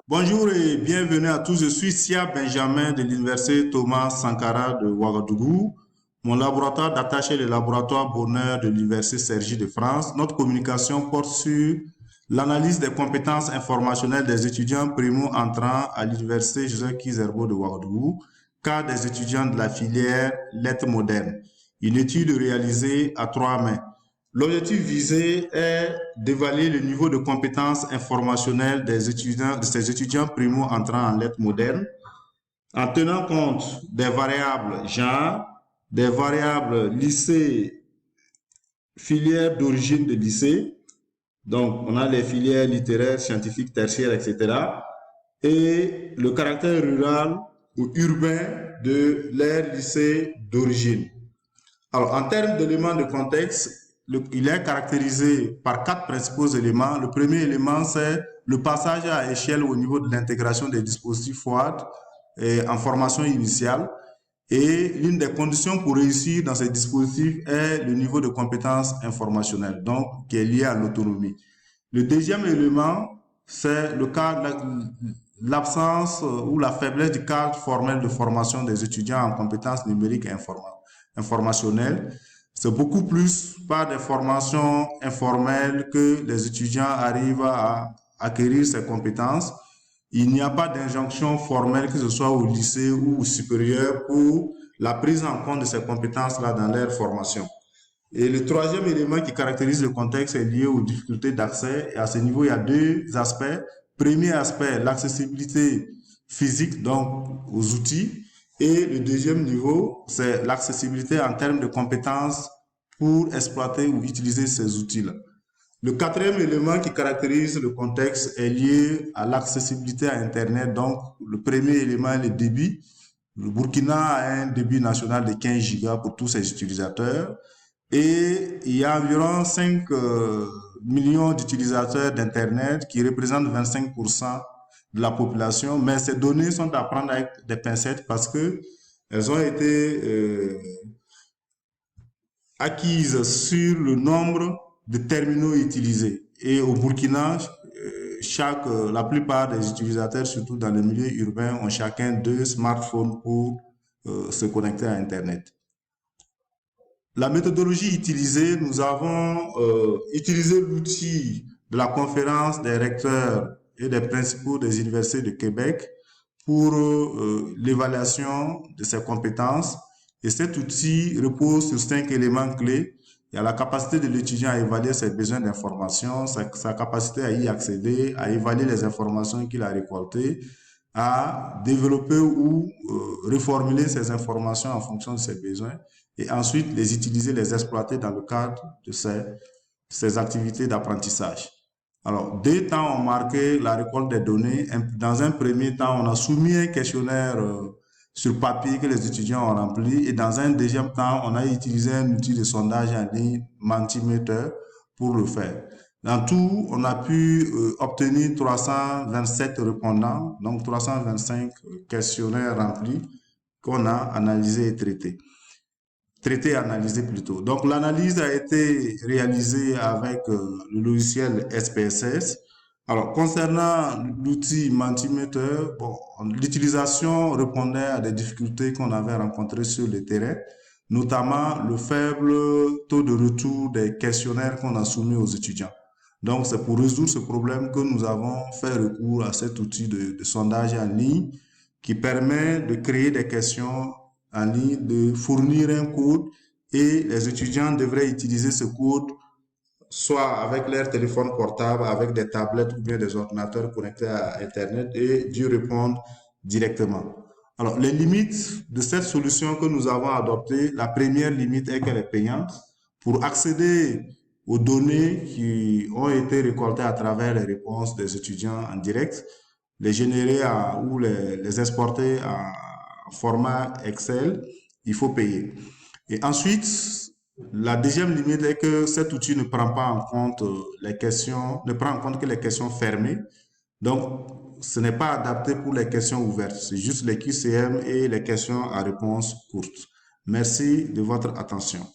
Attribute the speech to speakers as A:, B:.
A: Bonjour et bienvenue à tous. Je suis Sia Benjamin de l'Université Thomas Sankara de Ouagadougou. Mon laboratoire d'attache est le laboratoire Bonheur de l'Université Cergy de France. Notre communication porte sur l'analyse des compétences informationnelles des étudiants primo-entrants à l'Université Joseph Kizerbo de Ouagadougou, cas des étudiants de la filière lettres modernes. Une étude réalisée à 3 mains. L'objectif visé est d'évaluer le niveau de compétences informationnelles de ces étudiants primo entrant en lettres modernes en tenant compte des variables genre, des variables lycée, filière d'origine de lycée. Donc, on a les filières littéraires, scientifiques, tertiaires, etc. Et le caractère rural ou urbain de leur lycée d'origine. Alors, en termes d'éléments de contexte, il est caractérisé par 4 principaux éléments. Le premier élément, c'est le passage à échelle au niveau de l'intégration des dispositifs FOAD en formation initiale. Et l'une des conditions pour réussir dans ces dispositifs est le niveau de compétences informationnelles, donc qui est lié à l'autonomie. Le deuxième élément, c'est l'absence ou la faiblesse du cadre formel de formation des étudiants en compétences numériques et informationnelles. C'est beaucoup plus par des formations informelles que les étudiants arrivent à acquérir ces compétences. Il n'y a pas d'injonction formelle, que ce soit au lycée ou au supérieur, pour la prise en compte de ces compétences-là dans leur formation. Et le troisième élément qui caractérise le contexte est lié aux difficultés d'accès. Et à ce niveau, il y a 2 aspects. Premier aspect, l'accessibilité physique, donc aux outils. Et le deuxième niveau, c'est l'accessibilité en termes de compétences pour exploiter ou utiliser ces outils-là. Le quatrième élément qui caractérise le contexte est lié à l'accessibilité à Internet. Donc, le premier élément est le débit. Le Burkina a un débit national de 15 gigas pour tous ses utilisateurs. Et il y a environ 5 millions d'utilisateurs d'Internet qui représentent 25% de la population. Mais ces données sont à prendre avec des pincettes parce que elles ont été acquises sur le nombre de terminaux utilisés. Et au Burkina, la plupart des utilisateurs, surtout dans les milieux urbains, ont chacun 2 smartphones pour se connecter à Internet. La méthodologie utilisée, nous avons utilisé l'outil de la conférence des recteurs et des principaux des universités de Québec pour l'évaluation de ces compétences. Et cet outil repose sur 5 éléments clés. Il y a la capacité de l'étudiant à évaluer ses besoins d'information, sa capacité à y accéder, à évaluer les informations qu'il a récoltées, à développer ou reformuler ces informations en fonction de ses besoins et ensuite les utiliser, les exploiter dans le cadre de ces activités d'apprentissage. Alors, 2 temps ont marqué la récolte des données. Dans un premier temps, on a soumis un questionnaire sur papier que les étudiants ont rempli et dans un deuxième temps, on a utilisé un outil de sondage en ligne, Mentimeter, pour le faire. Dans tout, on a pu obtenir 327 répondants, donc 325 questionnaires remplis qu'on a analysés et traités. Traité et analysé plutôt. Donc l'analyse a été réalisée avec le logiciel SPSS. Alors concernant l'outil Mentimeter, bon, l'utilisation répondait à des difficultés qu'on avait rencontrées sur le terrain, notamment le faible taux de retour des questionnaires qu'on a soumis aux étudiants. Donc c'est pour résoudre ce problème que nous avons fait recours à cet outil de sondage en ligne qui permet de créer des questions en ligne, de fournir un code et les étudiants devraient utiliser ce code soit avec leur téléphone portable, avec des tablettes ou bien des ordinateurs connectés à Internet et d'y répondre directement. Alors, les limites de cette solution que nous avons adoptée, la première limite est qu'elle est payante. Pour accéder aux données qui ont été récoltées à travers les réponses des étudiants en direct, les générer ou les exporter en format Excel, il faut payer. Et ensuite, la deuxième limite est que cet outil ne prend pas en compte les questions, ne prend en compte que les questions fermées. Donc, ce n'est pas adapté pour les questions ouvertes. C'est juste les QCM et les questions à réponse courte. Merci de votre attention.